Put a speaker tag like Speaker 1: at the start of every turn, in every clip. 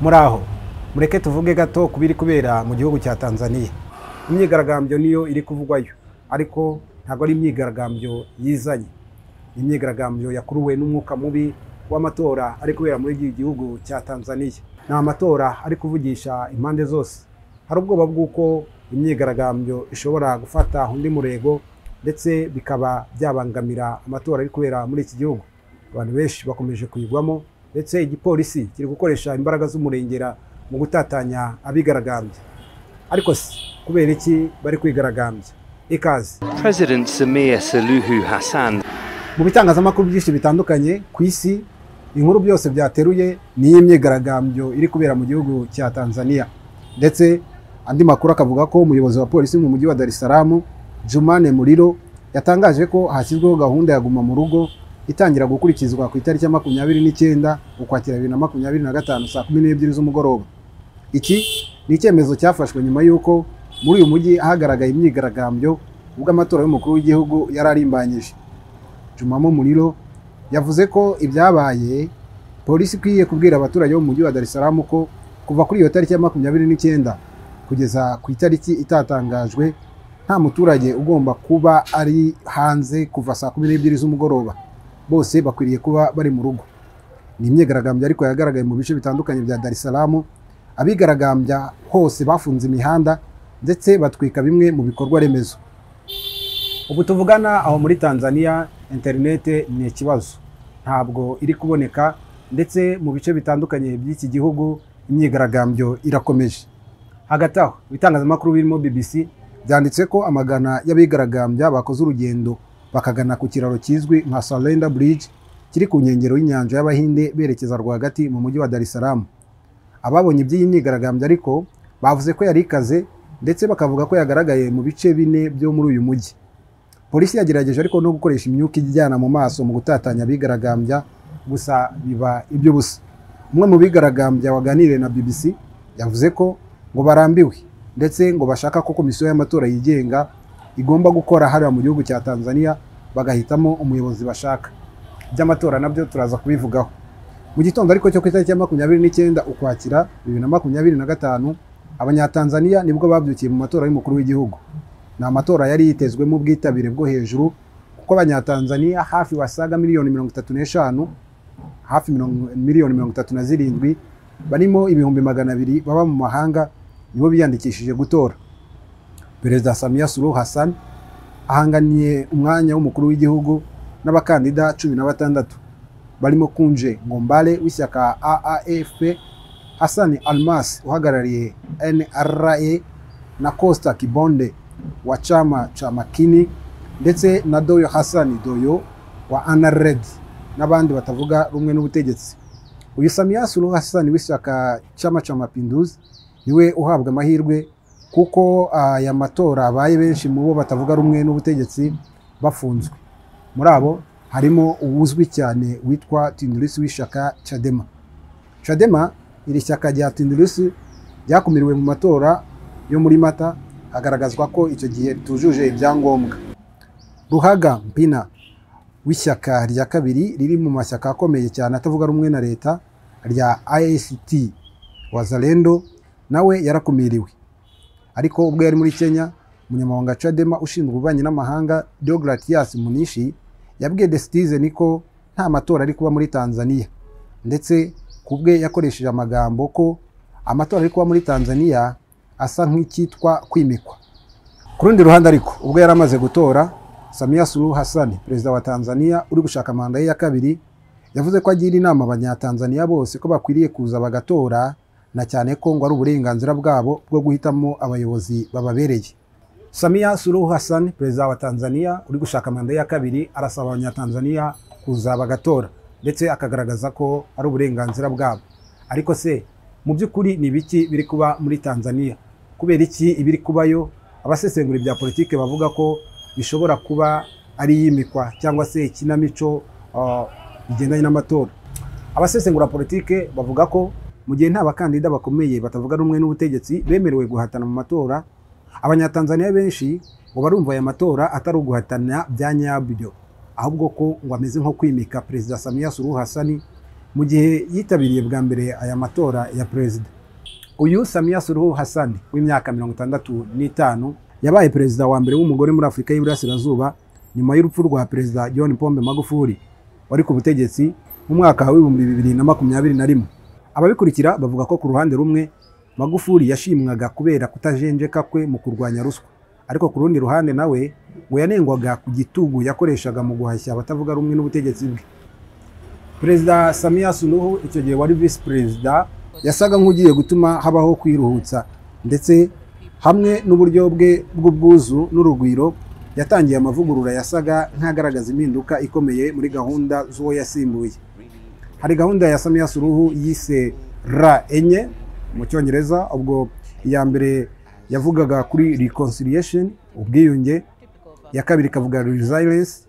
Speaker 1: Muraho, mureke tuvuge gato kubiri kubera mu gihugu cya Tanzania. Imyigaragambyo niyo iri kuvugwayo, ariko ntabwo ari imyigaragambyo yizanye. Imyigaragambyo yakuruwe n'umwuka mubi w'amatora ari kubera muri iki gihugu cya Tanzania. Ni amatora ari kuvugisha impande zose. Hari ubwoba bw'uko imyigaragambyo ishobora gufata undi murego ndetse bikaba byabangamira amatora ari kubera muri iki gihugu. Abantu benshi bakomeje kuyigwamo ndetse igipolisi kiri gukoresha imbaraga z'umurengera mu gutatanya abigaragambye. Ariko kubera iki bari kwigaragambya? Ikaze.
Speaker 2: President Samia Suluhu Hassan.
Speaker 1: Mu bitangazamakuru byinshi bitandukanye ku isi, inkuru byose byateruye ni imyigaragambyo iri kubera mu gihugu cya Tanzania. Ndetse andi makuru akavuga ko umuyobozi wa polisi mu mujyi wa Dar es Salaam, Jumane Muliro, yatangaje ko hashyizweho gahunda ya guma mu rugo itangira gukurikizwa ku itariki ya 29 Ukwakira 2025 saa 12 z'umugoroba. Iki ni icyemezo cyafashwe nyuma y'uko muri uyu mujyi hagaragaye imyigaragambyo ubwo amatora y'umukuru w'igihugu yararimbanyije. Jumane Muliro yavuze ko ibyabaye polisi ikwiye kubwira abaturage bo mu mujyi wa Dar es Salaam ko kuva kuri iyo tariki ya 29 kugeza ku itariki itatangajwe nta muturage ugomba kuba ari hanze kuva saa 12 z'umugoroba. Bose bakwiriye kuba bari mu rugo. Ni imyigaragambyo ariko yagaragaye mu bice bitandukanye bya Dar es Salaam. Abigaragambya hose bafunze imihanda ndetse batwika bimwe mu bikorwa remezo. Ubu tuvugana aho muri Tanzania internet ni ikibazo, ntabwo iri kuboneka, ndetse mu bice bitandukanye by'iki gihugu imyigaragambyo irakomeje. Hagati aho ibitangazamakuru birimo BBC byanditse ko amagana y'abigaragambya bakoze urugendo bakagana ku kiraro kizwi nka Salenda Bridge kiri ku nkengero y'inyanja y'Abahinde berekeza rwagati mu mujyi wa Dar es Salaam. Ababonye iby'iyi myigaragambyo ariko bavuze ko yari ikaze, ndetse bakavuga ko yagaragaye mu bice bine byo muri uyu mujyi. Polisi yagerageje ariko no gukoresha imyuka ijyana mu maso mu gutatanya abigaragambya, gusa biba ibyo busa. Umwe mu bigaragambya waganiriye na BBC yavuze ko ngo barambiwe, ndetse ngo bashaka ko komisiyo y'amatora yigenga igomba gukora hariya mu gihugu cya Tanzania bagahitamo umuyobozi bashaka. By'amatora nabyo turaza kubivugaho. Mu gitondo ariko cyo ku itariki ya 29 Ukwakira 2025 Abanyatanzania nibwo babyukiye mu matora y'umukuru w'igihugu. Ni amatora yari yitezwemo ubwitabire bwo hejuru kuko Abanyatanzania hafi basaga miliyoni 35, hafi miliyoni 37 barimo ibihumbi 200 baba mu mahanga nibo biyandikishije gutora. Perezida Samia Suluhu Hassan ahanganiye umwanya w'umukuru w'igihugu n'abakandida 16 barimo Kunje Ngombale w'ishyaka AAFP, Hassan Almas uhagarariye NRA na Costa Kibonde wa chama cha Makini, ndetse na Doyo Hassan Doyo wa Anared n'abandi batavuga rumwe n'ubutegetsi. Uyu Samia Suluhu Hassan w'ishyaka chama cha Mapinduzi niwe uhabwa amahirwe kuko aya matora abaye benshi mu bo batavuga rumwe n'ubutegetsi bafunzwe. Muri abo harimo uwuzwi cyane witwa Tundu Lissu w'ishyaka Chadema. Chadema iri shyaka rya Tundu Lissu ryakumiriwe mu matora yo muri Mata, hagaragazwa ko icyo gihe tujuje ibyangombwa. Ruhaga Mpina w'ishyaka rya kabiri riri mu mashyaka akomeye cyane atavuga rumwe na leta rya ACT Wazalendo nawe yarakumiriwe. Ariko ubwo yari muri Kenya, umunyamabanga Chadema ushinzwe ububanyi n'amahanga Deogratias Munishi yabwiye The Citizen ko nta matora ari kuba muri Tanzania, ndetse kubwe yakoresheje amagambo ko amatora ari kuba muri Tanzania asa nk'ikitwa kwimikwa. Ku rundi ruhande ariko ubwo yaramaze gutora, Samia Suluhu Hassan perezida wa Tanzania uri gushaka manda ye ya kabiri yavuze ko agira inama Abanyatanzania bose ko bakwiriye kuza bagatora, na cyane ko ngo ari uburenganzira bwabo bwo guhitamo abayobozi bababereye. Samia Suluhu Hassan perezida wa Tanzania uri gushaka manda ya kabiri arasaba Abanyatanzania kuza bagatora, ndetse akagaragaza ko ari uburenganzira bwabo. Ariko mu by'ukuri ni biki biri kuba muri Tanzania? Kubera iki ibiri kubayo? Abasesengura ibya politike bavuga ko bishobora kuba ari yimikwa cyangwa se ikinamico bigendanye n'amatora. Abasesengura politike bavuga ko mu gihe nta bakandida bakomeye batavuga rumwe n'ubutegetsi bemerewe guhatana mu matora, Abanyatanzania benshi ngo barumva aya matora atari uguhatana bya nyabyo, ahubwo ko ngo ameze nko kwimika Perezida Samia Suluhu Hassan mu gihe yitabiriye bwa mbere aya matora ya perezida. Uyu Samia Suluhu Hassan w'imyaka 65 yabaye perezida wa mbere w'umugore muri Afurika y'Iburasirazuba nyuma y'urupfu rwa perezida John Pombe Magufuli wari ku butegetsi mu mwaka wa 2021. Ababikurikira bavuga ko ku ruhande rumwe Magufuli yashimwaga kubera kutajenjeka kwe mu kurwanya ruswa, ariko ku rundi ruhande nawe ngo yanengwaga ku gitugu yakoreshaga mu guhashya abatavuga rumwe n'ubutegetsi bwe. Perezida Samia Suluhu icyo gihe wari vice perezida yasaga nk'ugiye gutuma habaho kwiruhutsa, ndetse hamwe n'uburyo bwe bw'ubwuzu n'urugwiro yatangiye amavugurura yasaga nk'agaragaza impinduka ikomeye muri gahunda z'uwo yasimbuye. Hari gahunda ya Samia Suluhu yise RA enye mu Cyongereza, ubwo iya mbere yavugaga kuri reconciliation, ubwiyunge, ya kabiri kavuga resilience,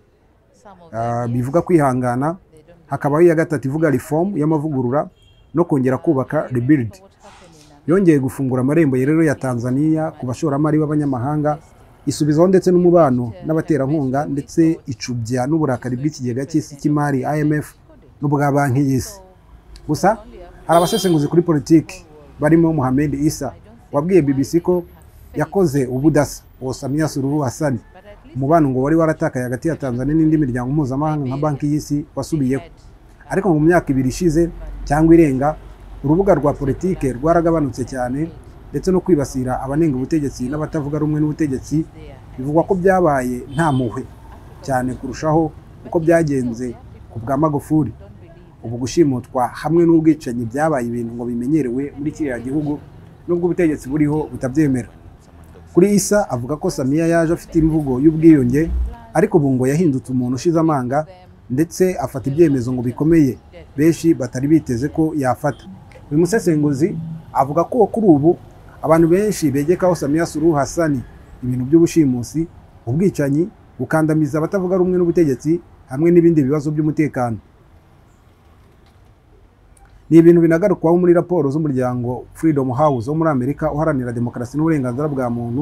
Speaker 1: bivuga kwihangana, hakabaho iya gatatu ivuga reform y'amavugurura no kongera kubaka rebuild. Yongeye gufungura amarembo rero ya Tanzania ku bashoramari b'abanyamahanga, isubizaho ndetse n'umubano n'abaterankunga, ndetse icubya n'uburakari bw'ikigega cy'isi cy'imari IMF n'ubwa banki y'isi. Gusa hari abasesenguzi kuri politiki barimo Mohamed Issa wabwiye BBC ko yakoze ubudasa uwo Samia Suluhu Hassan, umubano ngo wari waratakaye hagati ya Tanzania n'indi miryango mpuzamahanga nka banki y'isi wasubiyeho. Ariko mu myaka 2 ishize cyangwa irenga, urubuga rwa politike rwaragabanutse cyane, ndetse no kwibasira abanenga ubutegetsi n'abatavuga rumwe n'ubutegetsi bivugwa ko byabaye nta muhwe cyane kurushaho uko byagenze ku bwa Magufuli. Ubu gushimutwa hamwe n'ubwicanyi byabaye ibintu ngo bimenyerewe muri kiriya gihugu, nubwo ubutegetsi buriho butabyemera. Kuri Issa avuga ko Samia yaje afite imvugo y'ubwiyunge, ariko ubu ngo yahindutse umuntu ushize amanga, ndetse afata ibyemezo ngo bikomeye benshi batari biteze ko yafata. Uyu musesenguzi avuga ko kuri ubu abantu benshi begekaho Samia Suluhu Hassan ibintu by'ubushimusi, ubwicanyi, gukandamiza abatavuga rumwe n'ubutegetsi hamwe n'ibindi bibazo by'umutekano. Ni ibintu binagarukwaho muri raporo z'umuryango Freedom House wo muri Amerika uharanira demokarasi n'uburenganzira bwa muntu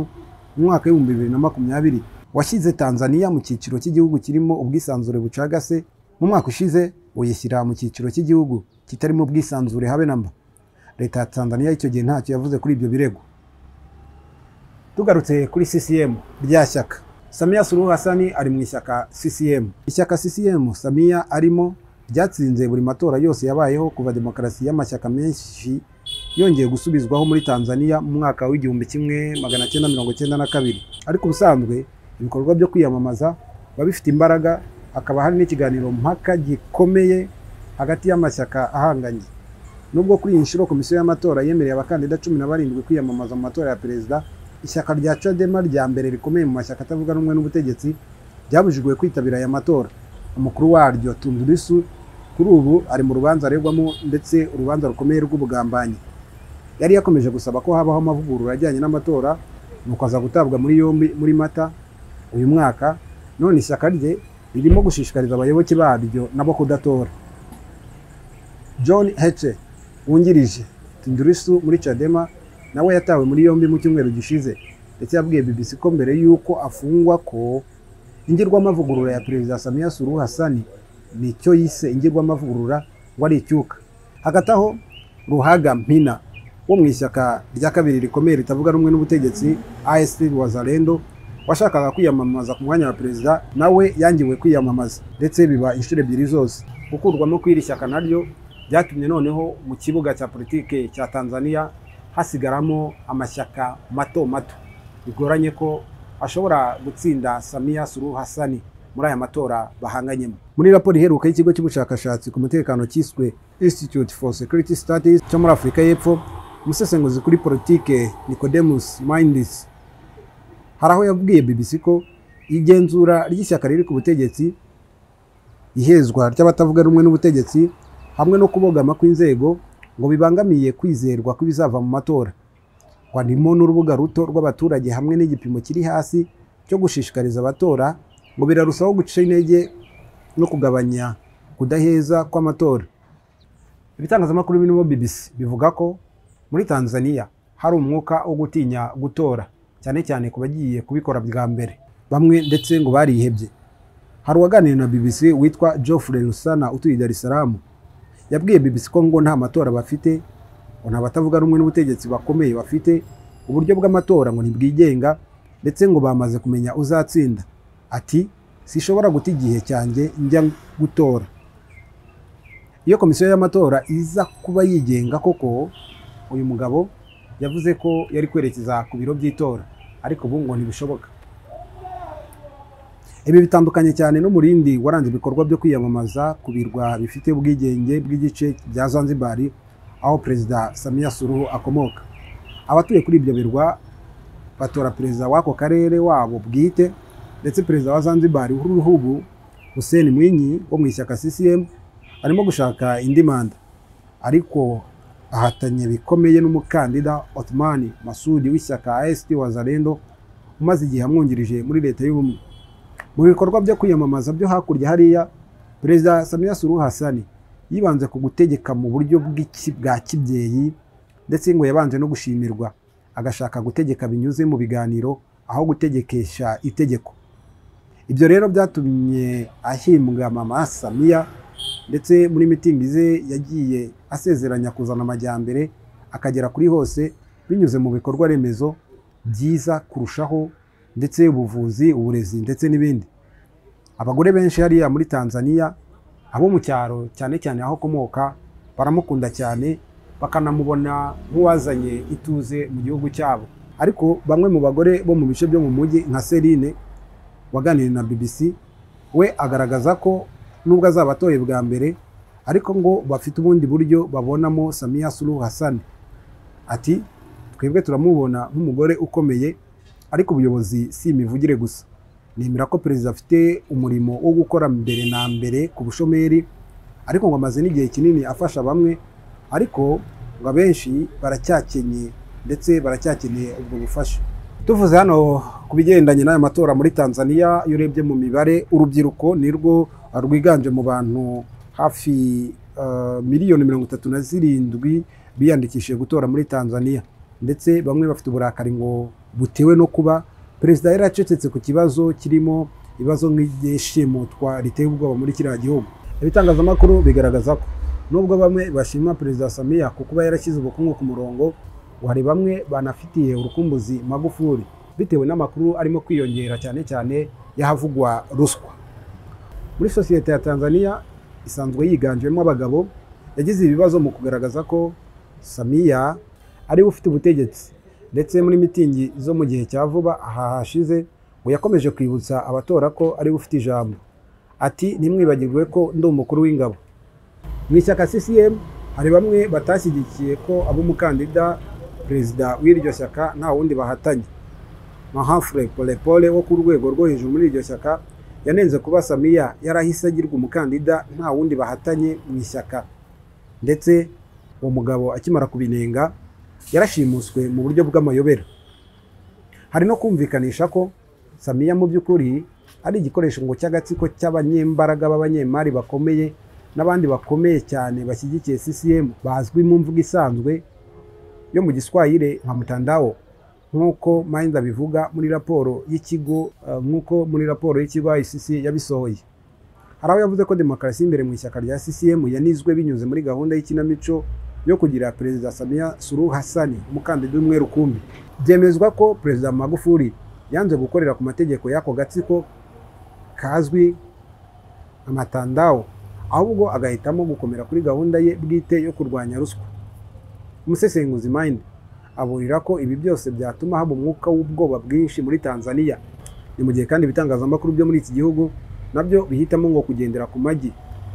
Speaker 1: mu mwaka wa 2020 washyize Tanzania mu cyiciro cy'igihugu kirimo ubwisanzure bucagase. Mu mwaka ushize uyishyira mu cyiciro cy'igihugu kitarimo ubwisanzure habe namba. Leta ya Tanzania icyo gihe ntacyo yavuze kuri ibyo birego. Tugarutse kuri CCM rya shyaka, Samia Suluhu Hassan ari mu ishyaka CCM. Ishyaka CCM Samia arimo ryatsinze buri matora yose yabayeho kuva demokarasi y'amashyaka menshi yongeye gusubizwaho muri Tanzania mu mwaka wa 1992. Ariko ubusanzwe ibikorwa byo kwiyamamaza babifite imbaraga, akaba hari n'ikiganiro mpaka gikomeye hagati y'amashyaka ahanganye. Nubwo kuri inshuro komisiyo y'amatora yemereye abakandida 17 kwiyamamaza mu matora ya perezida, ishyaka rya Chadema rya mbere rikomeye mu mashyaka atavuga rumwe n'ubutegetsi ryabujijwe kwitabira aya matora. Umukuru waryo Tundu Lissu kuri ubu ari mu rubanza aregwamo, ndetse urubanza rukomeye rw'ubugambanyi. Yari yakomeje gusaba ko habaho amavugurura ajyanye n'amatora, nuko aza gutabwa muri yombi muri Mata uyu mwaka. None ishyaka rye ririmo gushishikariza abayoboke baryo nabo kudatora. John Heche wungirije Tundu Lissu muri Chadema nawe yatawe muri yombi mu cyumweru gishize, ndetse yabwiye BBC ko mbere yuko afungwa ko ingirwamavugurura ya perezida Samia Suluhu Hassan nicyo yise ingirwamavugurura ngo ari icyuka. Hagati aho Ruhaga Mpina wo mu ishyaka rya kabiri rikomeye ritavuga rumwe n'ubutegetsi AST Wazalendo washakaga kwiyamamaza ku mwanya wa perezida nawe yangiwe kwiyamamaza, ndetse biba inshuro 2 zose. Gukurwamo kw'iri shyaka naryo byatumye noneho mu kibuga cya politike cya Tanzania hasigaramo amashyaka mato mato, bigoranye ko ashobora gutsinda Samia Suluhu Hassan muri aya matora bahanganyemo. Muri raporo iheruka y'ikigo cy'ubushakashatsi ku mutekano cyiswe Institute for Security Studies cyo muri Afurika y'Epfo, umusesenguzi kuri politike Nicodemus Mindis haraho yabwiye BBC ko igenzura ry'ishyaka riri ku butegetsi, ihezwa ry'abatavuga rumwe n'ubutegetsi hamwe no kubogama kw'inzego ngo bibangamiye kwizerwa kw'ibizava mu matora. Harimo n'urubuga ruto rw'abaturage hamwe n'igipimo kiri hasi cyo gushishikariza abatora ngo birarusaho guca intege no kugabanya kudaheza kw'amatora. Ibitangazamakuru birimo BBC bivuga ko muri Tanzania hari umwuka wo gutinya gutora, cyane cyane ku bagiye kubikora bwa mbere, bamwe ndetse ngo barihebye. Hari uwaganiriye na BBC witwa Geoffrey Rusana utuye Dar es Salaam, yabwiye BBC ko ngo nta matora bafite, ngo nta batavuga rumwe n'ubutegetsi bakomeye bafite, uburyo bw'amatora ngo ntibwigenga, ndetse ngo bamaze kumenya uzatsinda. Ati sishobora guta igihe cyanjye njya gutora. Iyo komisiyo y'amatora iza kuba yigenga koko, uyu mugabo yavuze ko yari kwerekeza ku biro by'itora, ariko ubu ngo ntibishoboka. Ibi bitandukanye cyane n'umurindi waranze ibikorwa byo kwiyamamaza ku birwa bifite ubwigenge bw'igice bya Zanzibar, aho Perezida Samia Suluhu akomoka. Abatuye kuri ibyo birwa batora perezida w'ako karere wabo bwite, ndetse perezida wa Zanzibar w'uruhubu Hussein Mwinyi wo mu ishyaka CCM arimo gushaka indi manda, ariko ahatanye bikomeye n'umukandida Othman Masoud w'ishyaka AST Wazalendo umaze igihe amwungirije muri leta y'ubumwe. Mu bikorwa byo kwiyamamaza byo hakurya hariya, Perezida Samia Suluhu Hassan yibanze ku gutegeka mu buryo bwa kibyeyi, ndetse ngo yabanje no gushimirwa, agashaka gutegeka binyuze mu biganiro aho gutegekesha itegeko. Ibyo rero byatumye ahimbwa Mama Samia, ndetse muri mitingi ze yagiye asezeranya kuzana amajyambere akagera kuri hose binyuze mu bikorwa remezo byiza kurushaho, ndetse ubuvuzi, uburezi ndetse n'ibindi. Abagore benshi hariya muri Tanzania, abo mu cyaro cyane cyane aho komoka, baramukunda cyane, bakanamubona nk'uwazanye ituze mu gihugu cyabo. Ariko bamwe mu bagore bo mu bice byo mu mujyi nka Serine waganiriye na BBC, we agaragaza ko nubwo azabatoye bwa mbere, ariko ngo bafite ubundi buryo babonamo Samia Suluhu Hassan. Ati twebwe turamubona nk'umugore ukomeye, ariko ubuyobozi si imivugire gusa. Nemera ko perezida afite umurimo wo gukora mbere na mbere ku bushomeri, ariko ngo amaze n'igihe kinini afasha bamwe, ariko ngo abenshi baracyakenye, ndetse baracyakeneye ubwo bufasha. Tuvuze hano ku bigendanye n'aya matora muri Tanzania, iyo urebye mu mibare, urubyiruko nirwo rwiganje mu bantu hafi miliyoni 37 biyandikishije gutora muri Tanzania, ndetse bamwe bafite uburakari ngo butewe no kuba perezida yaracecetse ku kibazo kirimo ibibazo nk'igishimutwa riteye ubwoba muri kiriya gihugu. Ibitangazamakuru bigaragaza ko nubwo bamwe bashima Perezida Samia ku kuba yarashyize ubukungu ku murongo, hari bamwe banafitiye urukumbuzi Magufuli bitewe n'amakuru arimo kwiyongera cyane cyane yahavugwa ruswa. Muri sosiyete ya Tanzania isanzwe yiganjemo abagabo, yagize ibibazo mu kugaragaza ko Samia ari ufite ubutegetsi, ndetse muri mitingi zo mu gihe cya vuba aha hashize ngo yakomeje kwibutsa abatora ko ari ufite ijambo. Ati nimwibagirwe ko ndi umukuru w'ingabo. Mu ishyaka CCM hari bamwe batashyigikiye ko abo umukandida perezida w'iryo shyaka nta wundi bahatanye. Humphrey Polepole wo ku rwego rwo hejuru muri iryo shyaka yanenze kuba Samia yarahise agirwa umukandida nta wundi bahatanye mu ishyaka, ndetse uwo mugabo akimara kubinenga yarashimuswe mu buryo bw'amayobera. Hari no kumvikanisha ko Samia mu by'ukuri ari igikoresho ngo cy'agatsiko cy'abanyembaraga b'abanyemari bakomeye n'abandi bakomeye cyane bashyigikiye CCM bazwi mu mvugo isanzwe yo mu Giswahili nka mtandao, nk'uko Mainda bivuga muri raporo y'ikigo ICC yabisohoye. Hari aho yavuze ko demokarasi imbere mu ishyaka rya CCM yanizwe binyuze muri gahunda y'ikinamico yo kugira Perezida Samia Suluhu Hassan umukandida umwe rukumbi. Byemezwa ko Perezida Magufuli yanze gukorera ku mategeko y'ako gatsiko kazwi amatandao, ahubwo agahitamo gukomera kuri gahunda ye bwite yo kurwanya ruswa. Umusesenguzi Mind aburira ko ibi byose byatuma haba umwuka w'ubwoba bwinshi muri Tanzania. Ni mu gihe kandi ibitangazamakuru byo muri iki gihugu nabyo bihitamo ngo kugendera ku magi,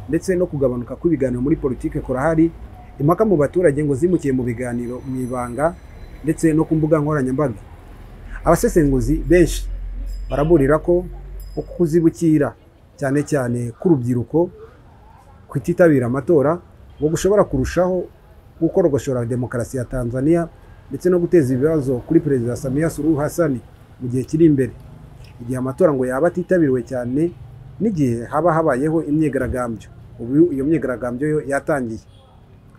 Speaker 1: ndetse no kugabanuka kw'ibiganiro muri politike korahari, impaka mu baturage ngo zimukiye mu biganiro mu ibanga ndetse no ku mbuga nkoranyambaga. Abasesenguzi benshi baraburira ko kuzibukira cyane cyane k'urubyiruko kutitabira amatora ngo gushobora kurushaho gukorogoshora demokarasi ya Tanzania, ndetse no guteza ibibazo kuri Perezida Samia Suluhu Hassan mu gihe kiri imbere, igihe amatora ngo yaba atitabiriwe cyane n'igihe haba habayeho imyigaragambyo. Ubu iyo myigaragambyo yo yatangiye.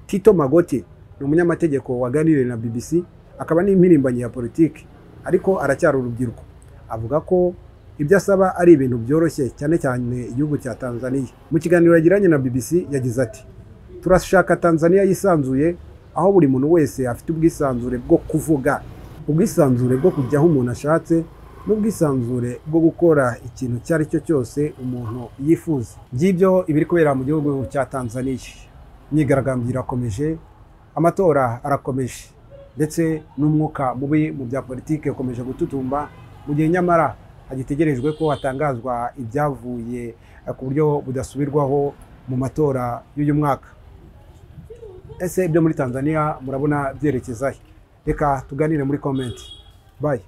Speaker 1: Tito Magoti ni umunyamategeko waganiriye na BBC, akaba n'impirimbanyi ya politiki, ariko aracyari urubyiruko. Avuga ko ibyo asaba ari ibintu byoroshye cyane cyane igihugu cya Tanzania. Mu kiganiro yagiranye na BBC yagize ati turashaka Tanzania yisanzuye, aho buri muntu wese afite ubwisanzure bwo kuvuga, ubwisanzure bwo kujya aho umuntu ashatse, n'ubwisanzure bwo gukora ikintu cyari cyo cyose umuntu yifuza. Ngibyo ibiri kubera mu gihugu cya Tanzania. Imyigaragambyo irakomeje, amatora arakomeje, ndetse n'umwuka mubi mu bya politike ukomeje gututumba, mu gihe nyamara hagitegerejwe ko hatangazwa ibyavuye ku buryo budasubirwaho mu matora y'uyu mwaka. Ese ibyo muri Tanzania murabona byerekeza he? Reka tuganire muri comment. Bye.